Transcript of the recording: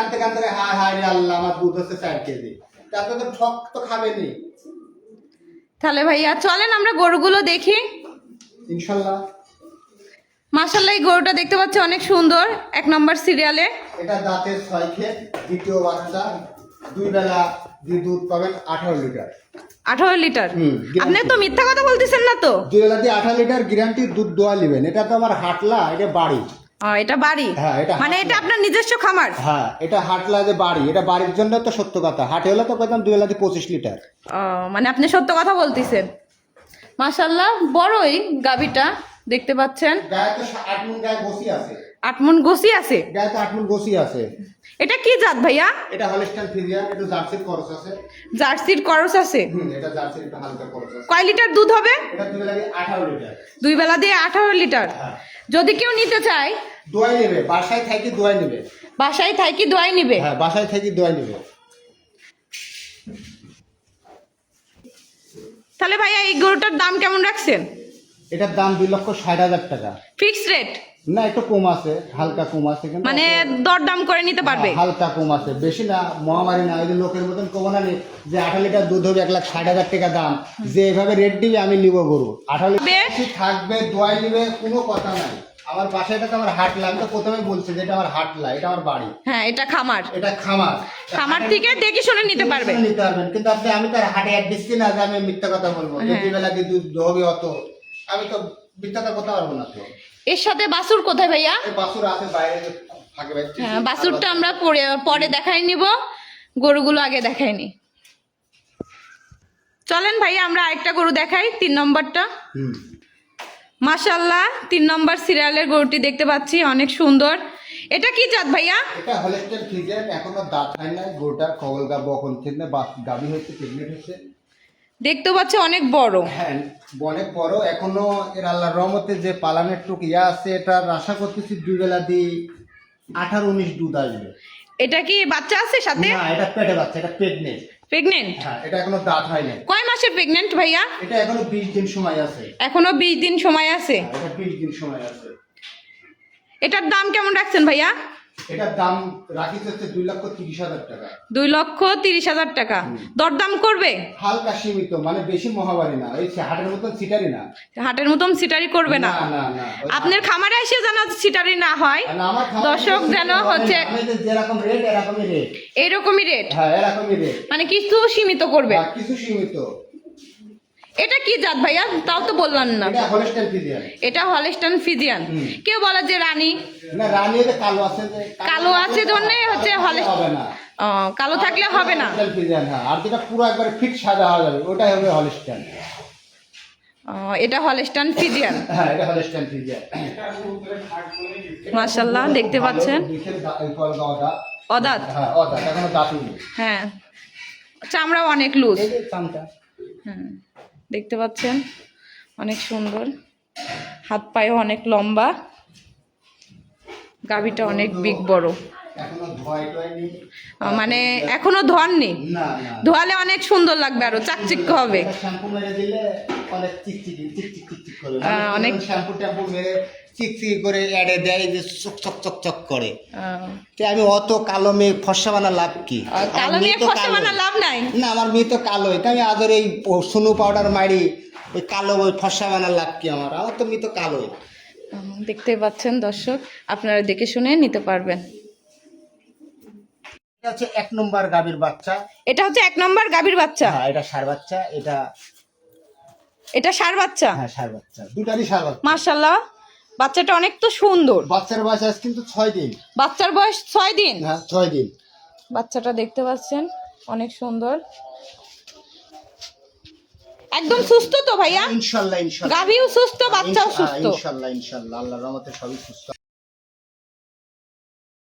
কানতে কানতে হায় হায় রে আল্লাহ আমার দুধ হচ্ছে 4 কেজি। তাতে তো ঠক তো খাবেনি। তাহলে ভাইয়া চলেন আমরা গরুগুলো দেখি। ইনশাআল্লাহ। মাশাআল্লাহ এই গরুটা দেখতে পাচ্ছি অনেক সুন্দর, 1 নম্বর সিরিয়ালে। এটা দাঁতের 6 খেত, দ্বিতীয় বাচ্চা, 2 বেলা দিয়ে দুধ পাবেন 18 লিটার। 18 লিটার? guarantee। আপনি তো মিথ্যা কথা বলতেছেন না তো? 2 বেলা দিয়ে 18 লিটার গ্যারান্টি দুধ দোয়া নেবেন। এটা তো আমার হাটলা, এটা বাড়ি। এটা বাড়ি? হ্যাঁ, এটা মানে এটা আপনার নিজস্ব খামার? হ্যাঁ, এটা হাটলা যে বাড়ি, এটা বাড়ির জন্য তো সত্য কথা। হাটে হলে তো কইতাম 2 বেলা দিয়ে 25 লিটার। মানে আপনি সত্য কথা বলতেছেন। মাশাআল্লাহ বড়ই গাভীটা দেখতে পাচ্ছেন। গায়ে তো 8 মণ গায়ে বসি আছে। 8 মণ গোসি আছে? গায়ে তো 8 মণ বসি আছে। এটা কি জাত ভাইয়া? এটা হলস্টাইন ফ্রিজিয়ান, একটু জার্সির করস আছে। জার্সির করস আছে? এটা জার্সির একটু হালকা করস আছে। কয় লিটার দুধ হবে? এটা 2 বেলা দিয়ে 18 লিটার। 2 বেলা দিয়ে 18 লিটার। হ্যাঁ। যদি কেউ নিতে চায় দোয়াই নেবে, বাসায় থাকি দোয়াই নেবে। বাসায় থাকি দোয়াই নিবে? হ্যাঁ, বাসায় থাকি দোয়াই নেবে। তাহলে ভাইয়া এই গরুটার দাম কেমন রাখছেন? এটার দাম 2,60,000 টাকা। Fixed rate? না, একটু কম আছে, হালকা কম আছে, কিন্তু মানে দরদাম করে নিতে পারবে? হালকা কম আছে, বেশি না, মহামারী না। ওই যে লোকের মতন কম না যে 18 লিটার দুধ হবে 1,60,000 টাকা দাম, যে এভাবে রেট দিবে আমি নিব গরু। 18 লিটার থাকবে, দোয়াই নিবে, কোনো কথা নাই। আমার বাসায় এটা তো আমার হাটলা, আমি তো প্রথমে বলছি যে এটা আমার হাটলা, এটা আমার বাড়ি। হ্যাঁ, এটা খামার। এটা খামার। খামার থেকে দেখে শুনে নিতে পারবে। নিতে পারবেন, কিন্তু আমি তো হাটে অ্যাড্রেস না যে আমি মিথ্যা কথা বলবো যে 2 বেলা দিয়ে দুধ হবে অত, আমি তো মিথ্যা কথা পারবো না তো। এর সাথে বাছুর কোথায় ভাইয়া? এই বাছুর আছে বাইরে থাকে ভাই। হ্যাঁ, বাছুরটা আমরা পরে দেখাই নিব, গরুগুলো আগে দেখাইনি। চলেন ভাইয়া আমরা আরেকটা গরু দেখাই, 3 নম্বরটা। মাশাআল্লাহ 3 নম্বর সিরিয়ালের গরুটি দেখতে পাচ্ছি, অনেক সুন্দর। এটা কি জাত ভাইয়া? এটা হলস্টাইন ফ্রিজিয়ান, এখনো দাঁত হয় না। গরুটা কবল গা বকন থেকে গাবি হচ্ছে, প্রেগনেন্ট হচ্ছে। দেখতে পাচ্ছি অনেক বড়। হ্যাঁ, অনেক বড়। এখনো এর আল্লাহর রহমতে যে পালানের টুক ইয়া আছে, এটার আশা করতেছি 2 বেলা দিয়ে 18-19 দুধ আসবে। এটা কি বাচ্চা আছে সাথে? না, এটা পেটে বাচ্চা, এটা প্রেগনেন্ট। প্রেগনেন্ট? হ্যাঁ, এটা এখনো দাঁত হয় না। কয় মাসের প্রেগনেন্ট ভাইয়া? এটা এখনো 20 দিন সময় আছে। এখনো 20 দিন সময় আছে? এটা 20 দিন সময় আছে। এটার দাম কেমন রাখছেন ভাইয়া? এটার দাম রাখিস হচ্ছে 2,30,000 টাকা। 2,30,000 টাকা। দরদাম করবে? হালকা সীমিত, মানে বেশি মহামারী না, ওই হাটের মতন সিটারি না। হাটের মতন সিটারি করবে না? না না। আপনার খামারে এসে যেন সিটারি না হয়, দর্শক যেন হচ্ছে যেরকম রেট এরকমই রেট। এরকমই রেট? হ্যাঁ, এরকমই রেট, মানে কিছু সীমিত করবে? কিছু সীমিত। এটা কি জাত ভাইয়া তাও তো বললাম না? এটা হলস্টাইন ফ্রিজিয়ান। এটা হলস্টাইন ফ্রিজিয়ান। কেউ বলে যে রানী। না, রানী এটা কালো আছে, যে কালো আছে জন্য হচ্ছে হবে না। কালো থাকলে হবে না। হলস্টাইন ফ্রিজিয়ান, হ্যাঁ। আর যেটা পুরো একবারে ফিট সাদা হয়ে যাবে, ওটাই হবে হলস্টাইন। এটা হলস্টাইন ফ্রিজিয়ান। হ্যাঁ, এটা হলস্টাইন ফ্রিজিয়ান। মাশাআল্লাহ দেখতে পাচ্ছেন অদাঁত। হ্যাঁ, অদাঁত, এখনো দাঁতই নেই। হ্যাঁ, চামড়া অনেক লুজ। এই যে চামটা। হ্যাঁ, দেখতে পাচ্ছেন অনেক সুন্দর, হাত পায়ে অনেক লম্বা, গাভীটা অনেক বিগ বড়। এখনো ধোয়াই টোয়াই নেই। মানে এখনো ধোয়াননি? না না, ধোয়ালে অনেক সুন্দর লাগবে, আরো চাকচিক হবে। শ্যাম্পু মেরে দিলে অনেক চিকচিক করে, অনেক শ্যাম্পু ট্যাম্পু মেরে চিকচিক করে এড়ে দেয় যে চক চক চক চক করে। তো আমি অত কালো মেয়ে ফর্সা বানা লাভ কি? কালো মেয়ে ফর্সা বানা লাভ নাই না, আমার মেয়ে তো কালোই। তো আমি আদর এই সুনু পাউডার মারি, ওই কালো ওই ফর্সা বানা লাভ কি? আমার তো মেয়ে তো কালোই। দেখতে পাচ্ছেন দর্শক, আপনারা দেখে শুনে নিতে পারবেন। এটা হচ্ছে 1 নম্বর গাভীর বাচ্চা। এটা হচ্ছে 1 নম্বর গাভীর বাচ্চা? হ্যাঁ, এটা ষাঁড় বাচ্চা। এটা ষাঁড় বাচ্চা? হ্যাঁ, ষাঁড় বাচ্চা, দুটারই ষাঁড় বাচ্চা। মাশাআল্লাহ বাচ্চাটা অনেক তো সুন্দর। বাচ্চার বয়স আজ কিন্তু 6 দিন। বাচ্চার বয়স 6 দিন? হ্যাঁ, 6 দিন। বাচ্চাটা দেখতে পাচ্ছেন অনেক সুন্দর, একদম সুস্থ তো ভাইয়া? ইনশাআল্লাহ ইনশাআল্লাহ। গাভীও সুস্থ, বাচ্চাও সুস্থ? ইনশাআল্লাহ ইনশাআল্লাহ, আল্লাহর রহমতে সবই সুস্থ।